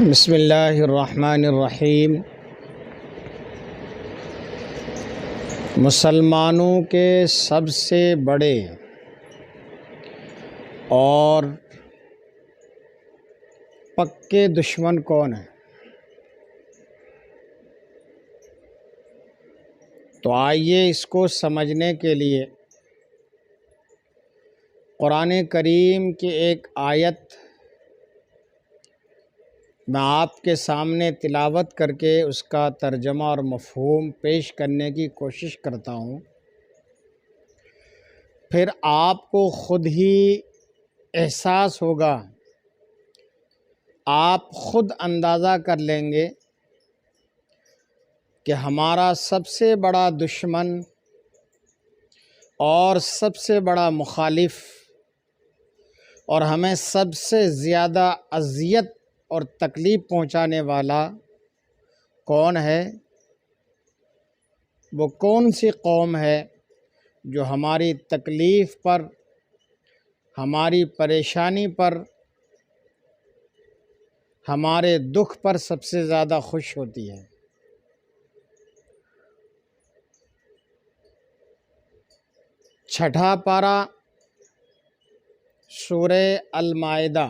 بسم اللہ الرحمن الرحیم۔ مسلمانوں کے سب سے بڑے اور پکے دشمن کون ہیں؟ تو آئیے اس کو سمجھنے کے لیے قرآن کریم کی ایک آیت میں آپ کے سامنے تلاوت کر کے اس کا ترجمہ اور مفہوم پیش کرنے کی کوشش کرتا ہوں، پھر آپ کو خود ہی احساس ہوگا، آپ خود اندازہ کر لیں گے کہ ہمارا سب سے بڑا دشمن اور سب سے بڑا مخالف اور ہمیں سب سے زیادہ اذیت اور تکلیف پہنچانے والا کون ہے، وہ کون سی قوم ہے جو ہماری تکلیف پر، ہماری پریشانی پر، ہمارے دکھ پر سب سے زیادہ خوش ہوتی ہے۔ چھٹا پارہ سورہ المائدہ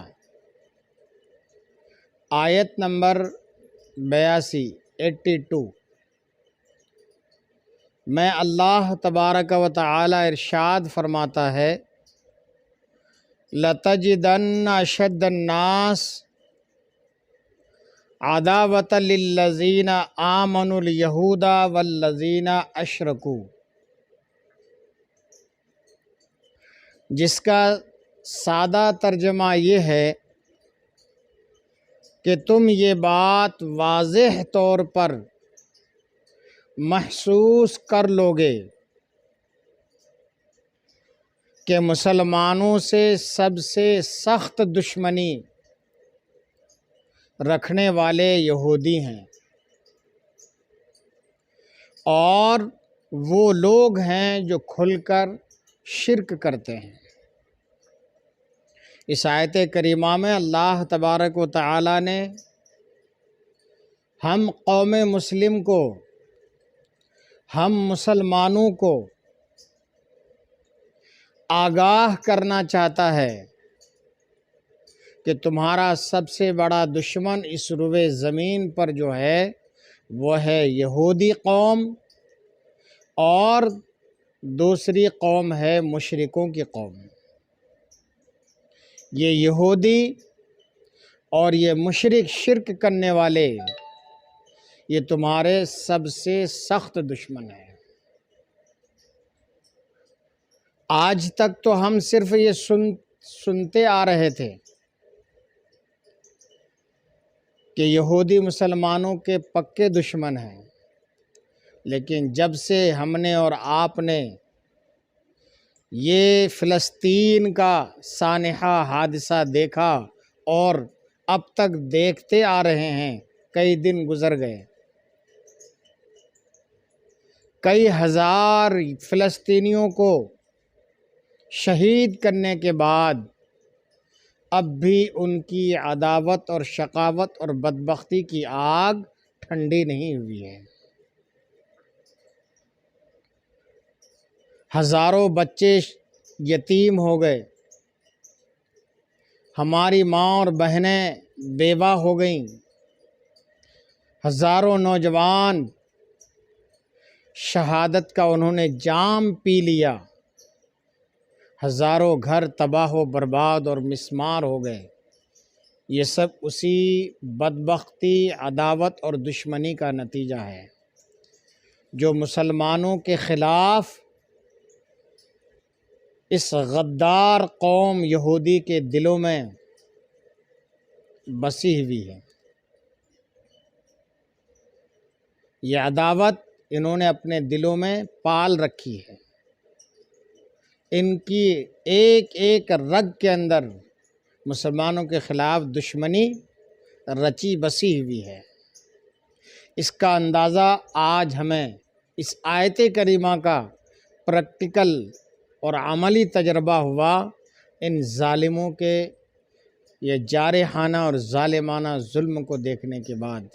آیت نمبر 82 میں اللہ تبارک و تعالی ارشاد فرماتا ہے، لَتَجِدَنَّ أَشَدَّ النَّاسِ عَدَاوَةً لِلَّذِينَ آمَنُوا الْيَهُودَ وَالَّذِينَ أَشْرَكُوا، جس کا سادہ ترجمہ یہ ہے کہ تم یہ بات واضح طور پر محسوس کر لو گے کہ مسلمانوں سے سب سے سخت دشمنی رکھنے والے یہودی ہیں، اور وہ لوگ ہیں جو کھل کر شرک کرتے ہیں۔ اس آیت کریمہ میں اللہ تبارک و تعالی نے ہم قوم مسلم کو، ہم مسلمانوں کو آگاہ کرنا چاہتا ہے کہ تمہارا سب سے بڑا دشمن اس روئے زمین پر جو ہے وہ ہے یہودی قوم، اور دوسری قوم ہے مشرکوں کی قوم۔ یہ یہودی اور یہ مشرک، شرک کرنے والے، یہ تمہارے سب سے سخت دشمن ہیں۔ آج تک تو ہم صرف یہ سنتے آ رہے تھے کہ یہودی مسلمانوں کے پکے دشمن ہیں، لیکن جب سے ہم نے اور آپ نے یہ فلسطین کا سانحہ حادثہ دیکھا اور اب تک دیکھتے آ رہے ہیں، کئی دن گزر گئے، کئی ہزار فلسطینیوں کو شہید کرنے کے بعد اب بھی ان کی عداوت اور شقاوت اور بدبختی کی آگ ٹھنڈی نہیں ہوئی ہے۔ ہزاروں بچے یتیم ہو گئے، ہماری ماں اور بہنیں بیوہ ہو گئیں، ہزاروں نوجوان شہادت کا انہوں نے جام پی لیا، ہزاروں گھر تباہ و برباد اور مسمار ہو گئے۔ یہ سب اسی بدبختی، عداوت اور دشمنی کا نتیجہ ہے جو مسلمانوں کے خلاف اس غدار قوم یہودی کے دلوں میں بسی ہوئی ہے۔ یہ عداوت انہوں نے اپنے دلوں میں پال رکھی ہے، ان کی ایک ایک رگ کے اندر مسلمانوں کے خلاف دشمنی رچی بسی ہوئی ہے۔ اس کا اندازہ آج ہمیں اس آیت کریمہ کا پریکٹیکل اور عملی تجربہ ہوا، ان ظالموں کے یہ جارحانہ اور ظالمانہ ظلم کو دیکھنے کے بعد،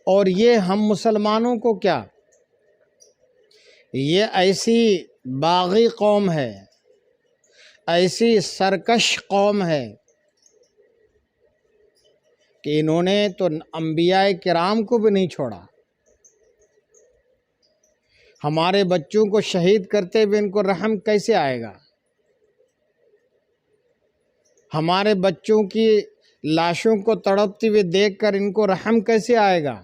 اور یہ ہم مسلمانوں کو کیا، یہ ایسی باغی قوم ہے، ایسی سرکش قوم ہے کہ انہوں نے تو انبیاء کرام کو بھی نہیں چھوڑا۔ ہمارے بچوں کو شہید کرتے ہوئے ان کو رحم کیسے آئے گا؟ ہمارے بچوں کی لاشوں کو تڑپتی ہوئے دیکھ کر ان کو رحم کیسے آئے گا؟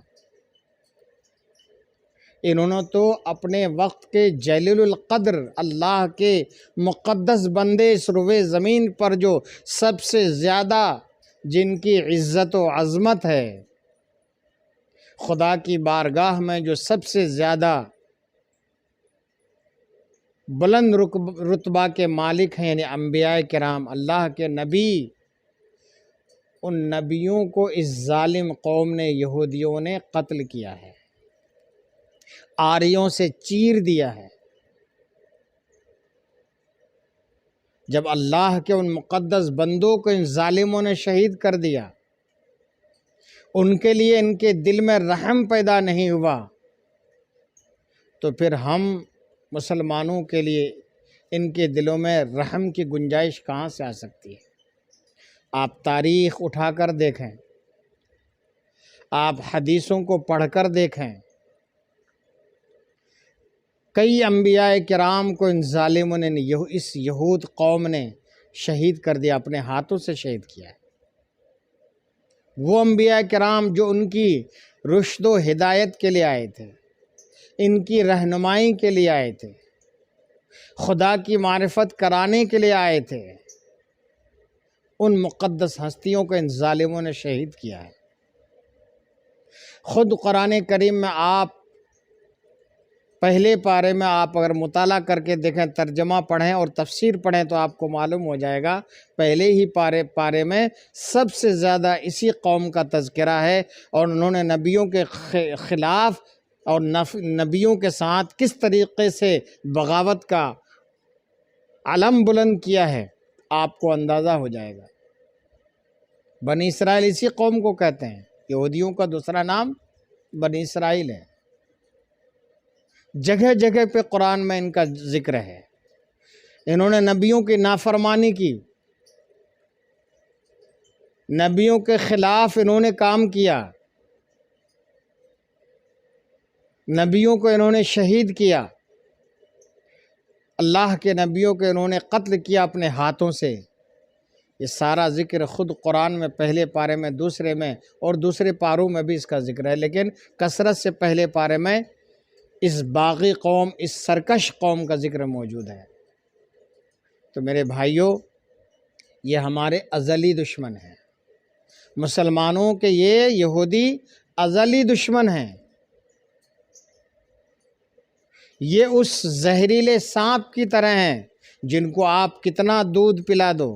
انہوں نے تو اپنے وقت کے جلیل القدر اللہ کے مقدس بندے اس روئے زمین پر جو سب سے زیادہ جن کی عزت و عظمت ہے، خدا کی بارگاہ میں جو سب سے زیادہ بلند رتبہ کے مالک ہیں، یعنی انبیاء کرام، اللہ کے نبی، ان نبیوں کو اس ظالم قوم نے، یہودیوں نے قتل کیا ہے، آریوں سے چیر دیا ہے۔ جب اللہ کے ان مقدس بندوں کو ان ظالموں نے شہید کر دیا، ان کے لیے ان کے دل میں رحم پیدا نہیں ہوا، تو پھر ہم مسلمانوں کے لیے ان کے دلوں میں رحم کی گنجائش کہاں سے آ سکتی ہے؟ آپ تاریخ اٹھا کر دیکھیں، آپ حدیثوں کو پڑھ کر دیکھیں، کئی انبیاء کرام کو ان ظالموں نے، اس یہود قوم نے شہید کر دیا، اپنے ہاتھوں سے شہید کیا ہے۔ وہ انبیاء کرام جو ان کی رشد و ہدایت کے لیے آئے تھے، ان کی رہنمائی کے لیے آئے تھے، خدا کی معرفت کرانے کے لیے آئے تھے، ان مقدس ہستیوں کو ان ظالموں نے شہید کیا ہے۔ خود قرآن کریم میں آپ پہلے پارے میں آپ اگر مطالعہ کر کے دیکھیں، ترجمہ پڑھیں اور تفسیر پڑھیں تو آپ کو معلوم ہو جائے گا، پہلے ہی پارے میں سب سے زیادہ اسی قوم کا تذکرہ ہے، اور انہوں نے نبیوں کے خلاف اور نبیوں کے ساتھ کس طریقے سے بغاوت کا علم بلند کیا ہے، آپ کو اندازہ ہو جائے گا۔ بنی اسرائیل اسی قوم کو کہتے ہیں، یہودیوں کا دوسرا نام بنی اسرائیل ہے۔ جگہ جگہ پہ قرآن میں ان کا ذکر ہے۔ انہوں نے نبیوں کی نافرمانی کی، نبیوں کے خلاف انہوں نے کام کیا، نبیوں کو انہوں نے شہید کیا، اللہ کے نبیوں کو انہوں نے قتل کیا اپنے ہاتھوں سے۔ یہ سارا ذکر خود قرآن میں پہلے پارے میں، دوسرے میں اور دوسرے پاروں میں بھی اس کا ذکر ہے، لیکن کثرت سے پہلے پارے میں اس باغی قوم، اس سرکش قوم کا ذکر موجود ہے۔ تو میرے بھائیوں، یہ ہمارے ازلی دشمن ہیں، مسلمانوں کے یہ یہودی ازلی دشمن ہیں۔ یہ اس زہریلے سانپ کی طرح ہیں جن کو آپ کتنا دودھ پلا دو،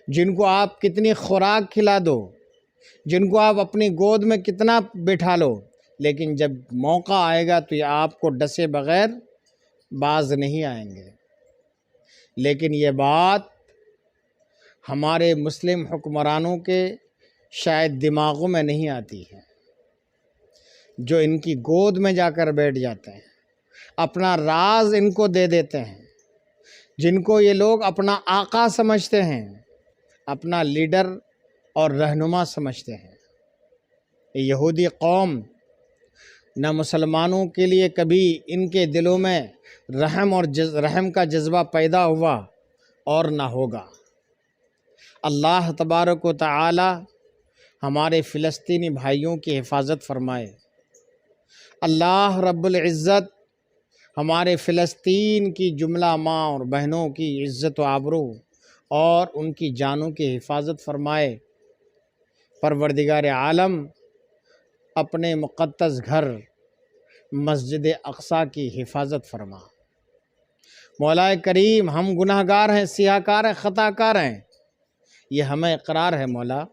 جن کو آپ کتنی خوراک کھلا دو، جن کو آپ اپنی گود میں کتنا بٹھا لو، لیکن جب موقع آئے گا تو یہ آپ کو ڈسے بغیر باز نہیں آئیں گے۔ لیکن یہ بات ہمارے مسلم حکمرانوں کے شاید دماغوں میں نہیں آتی ہے، جو ان کی گود میں جا کر بیٹھ جاتے ہیں، اپنا راز ان کو دے دیتے ہیں، جن کو یہ لوگ اپنا آقا سمجھتے ہیں، اپنا لیڈر اور رہنما سمجھتے ہیں۔ یہ یہودی قوم نہ مسلمانوں کے لیے کبھی ان کے دلوں میں رحم اور رحم کا جذبہ پیدا ہوا اور نہ ہوگا۔ اللہ تبارک و تعالی ہمارے فلسطینی بھائیوں کی حفاظت فرمائے۔ اللہ رب العزت ہمارے فلسطین کی جملہ ماں اور بہنوں کی عزت و آبرو اور ان کی جانوں کی حفاظت فرمائے۔ پروردگار عالم اپنے مقدس گھر مسجد اقصیٰ کی حفاظت فرما۔ مولا کریم، ہم گناہ گار ہیں، سیاہ کار ہیں، خطا کار ہیں، یہ ہمیں اقرار ہے مولا،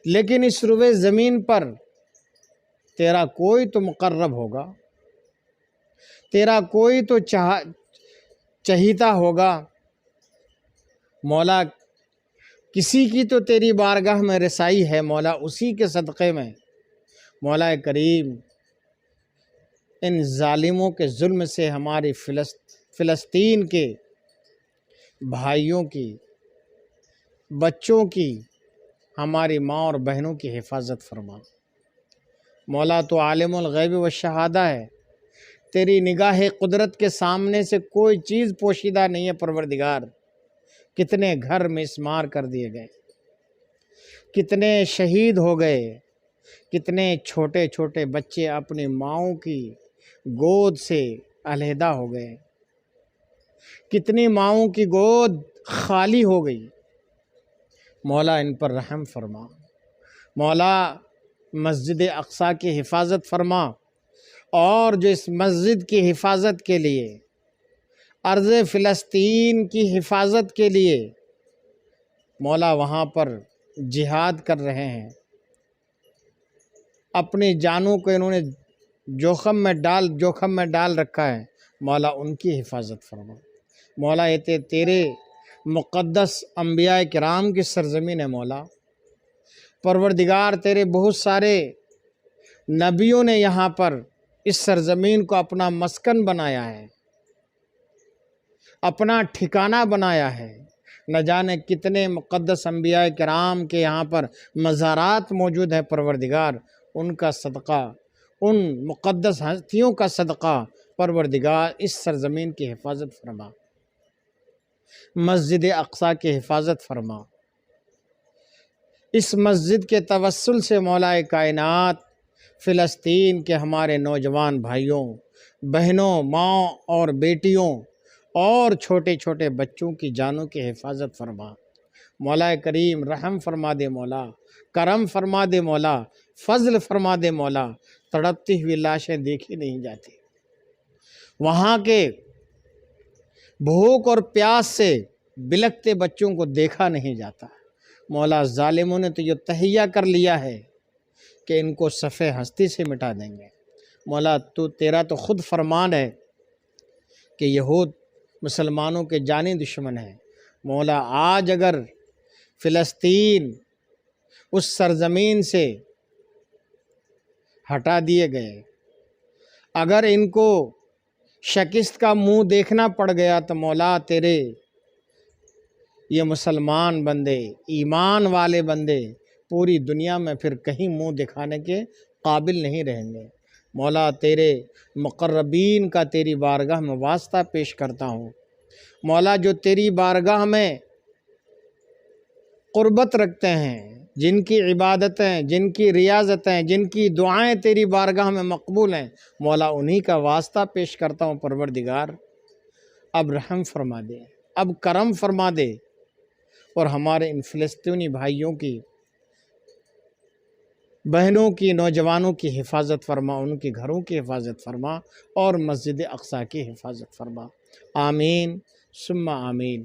لیکن اس روئے زمین پر تیرا کوئی تو مقرب ہوگا، تیرا کوئی تو چہیتا ہوگا، مولا کسی کی تو تیری بارگاہ میں رسائی ہے مولا، اسی کے صدقے میں مولا کریم ان ظالموں کے ظلم سے ہماری فلسطین کے بھائیوں کی، بچوں کی، ہماری ماں اور بہنوں کی حفاظت فرما۔ مولا تو عالم الغیب والشہادہ ہے، تیری نگاہ قدرت کے سامنے سے کوئی چیز پوشیدہ نہیں ہے پروردگار۔ کتنے گھر مسمار کر دیے گئے، کتنے شہید ہو گئے، کتنے چھوٹے چھوٹے بچے اپنی ماؤں کی گود سے علیحدہ ہو گئے، کتنی ماؤں کی گود خالی ہو گئی۔ مولا ان پر رحم فرما۔ مولا مسجد اقصیٰ کی حفاظت فرما، اور جو اس مسجد کی حفاظت کے لیے، ارض فلسطین کی حفاظت کے لیے مولا وہاں پر جہاد کر رہے ہیں، اپنی جانوں کو انہوں نے جوخم میں ڈال رکھا ہے، مولا ان کی حفاظت فرما۔ مولا یہ تیرے مقدس انبیاء کرام کی سرزمین ہے مولا، پروردگار تیرے بہت سارے نبیوں نے یہاں پر اس سرزمین کو اپنا مسکن بنایا ہے، اپنا ٹھکانہ بنایا ہے۔ نہ جانے کتنے مقدس انبیاء کرام کے یہاں پر مزارات موجود ہے پروردگار، ان کا صدقہ، ان مقدس ہستیوں کا صدقہ پروردگار اس سرزمین کی حفاظت فرما، مسجد اقصیٰ کی حفاظت فرما۔ اس مسجد کے توسل سے مولا کائنات فلسطین کے ہمارے نوجوان بھائیوں، بہنوں، ماں اور بیٹیوں اور چھوٹے چھوٹے بچوں کی جانوں کی حفاظت فرما۔ مولا کریم رحم فرما دے مولا، کرم فرما دے مولا، فضل فرما دے مولا۔ تڑپتی ہوئی لاشیں دیکھی نہیں جاتی، وہاں کے بھوک اور پیاس سے بلکتے بچوں کو دیکھا نہیں جاتا۔ مولا ظالموں نے تو یہ تہیہ کر لیا ہے کہ ان کو صفِ ہستی سے مٹا دیں گے۔ مولا تیرا تو خود فرمان ہے کہ یہود مسلمانوں کے جانی دشمن ہیں۔ مولا آج اگر فلسطین اس سرزمین سے ہٹا دیے گئے، اگر ان کو شکست کا منہ دیکھنا پڑ گیا تو مولا تیرے یہ مسلمان بندے، ایمان والے بندے پوری دنیا میں پھر کہیں منہ دکھانے کے قابل نہیں رہیں گے۔ مولا تیرے مقربین کا تیری بارگاہ میں واسطہ پیش کرتا ہوں، مولا جو تیری بارگاہ میں قربت رکھتے ہیں، جن کی عبادتیں، جن کی ریاضتیں، جن کی دعائیں تیری بارگاہ میں مقبول ہیں، مولا انہی کا واسطہ پیش کرتا ہوں پروردگار۔ اب رحم فرما دے، اب کرم فرما دے، اور ہمارے ان فلسطینی بھائیوں کی، بہنوں کی، نوجوانوں کی حفاظت فرما، ان کے گھروں کی حفاظت فرما، اور مسجد اقصیٰ کی حفاظت فرما۔ آمین ثم آمین۔